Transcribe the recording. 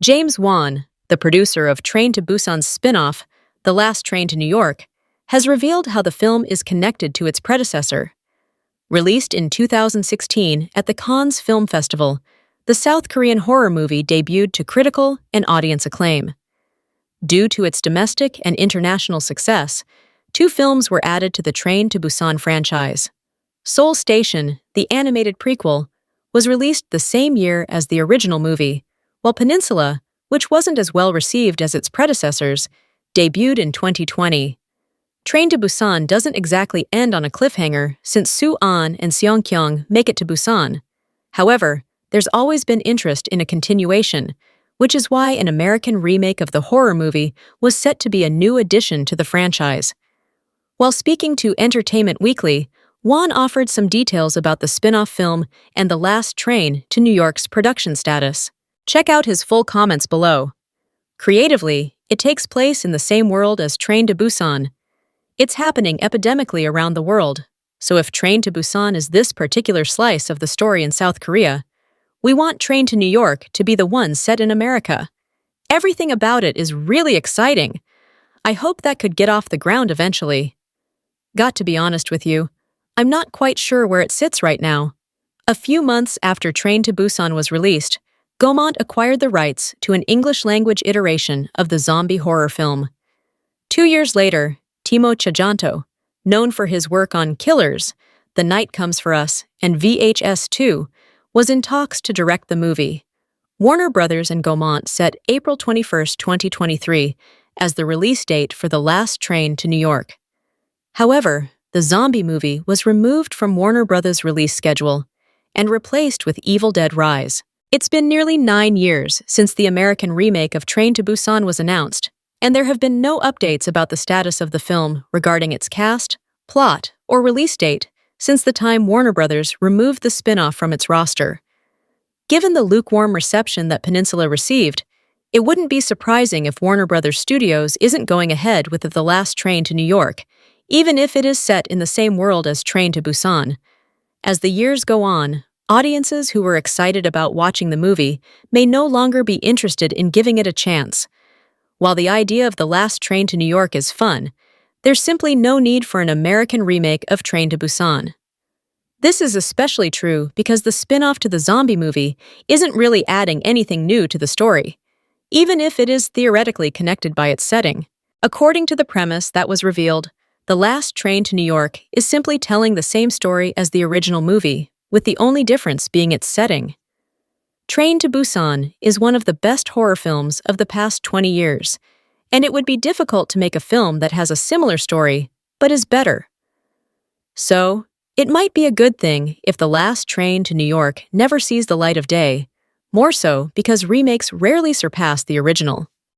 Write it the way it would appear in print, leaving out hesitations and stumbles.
James Wan, the producer of Train to Busan's spin-off, The Last Train to New York, has revealed how the film is connected to its predecessor. Released in 2016 at the Cannes Film Festival, the South Korean horror movie debuted to critical and audience acclaim. Due to its domestic and international success, 2 films were added to the Train to Busan franchise. Seoul Station, the animated prequel, was released the same year as the original movie, while Peninsula, which wasn't as well received as its predecessors, debuted in 2020. Train to Busan doesn't exactly end on a cliffhanger since Soo-an and Seong-kyung make it to Busan. However, there's always been interest in a continuation, which is why an American remake of the horror movie was set to be a new addition to the franchise. While speaking to Entertainment Weekly, Wan offered some details about the spin-off film and The Last Train to New York's production status. Check out his full comments below. Creatively, it takes place in the same world as Train to Busan. It's happening epidemically around the world, so if Train to Busan is this particular slice of the story in South Korea, we want Train to New York to be the one set in America. Everything about it is really exciting. I hope that could get off the ground eventually. Got to be honest with you, I'm not quite sure where it sits right now. A few months after Train to Busan was released, Gaumont acquired the rights to an English-language iteration of the zombie horror film. 2 years later, Timo Tchajanto, known for his work on Killers, The Night Comes for Us, and VHS 2, was in talks to direct the movie. Warner Brothers and Gaumont set April 21, 2023, as the release date for The Last Train to New York. However, the zombie movie was removed from Warner Brothers' release schedule and replaced with Evil Dead Rise. It's been nearly 9 years since the American remake of Train to Busan was announced, and there have been no updates about the status of the film regarding its cast, plot, or release date since the time Warner Brothers removed the spin-off from its roster. Given the lukewarm reception that Peninsula received, it wouldn't be surprising if Warner Brothers Studios isn't going ahead with The Last Train to New York, even if it is set in the same world as Train to Busan. As the years go on, audiences who were excited about watching the movie may no longer be interested in giving it a chance. While the idea of The Last Train to New York is fun, there's simply no need for an American remake of Train to Busan. This is especially true because the spin-off to the zombie movie isn't really adding anything new to the story, even if it is theoretically connected by its setting. According to the premise that was revealed, The Last Train to New York is simply telling the same story as the original movie, with the only difference being its setting. Train to Busan is one of the best horror films of the past 20 years, and it would be difficult to make a film that has a similar story, but is better. So, it might be a good thing if The Last Train to New York never sees the light of day, more so because remakes rarely surpass the original.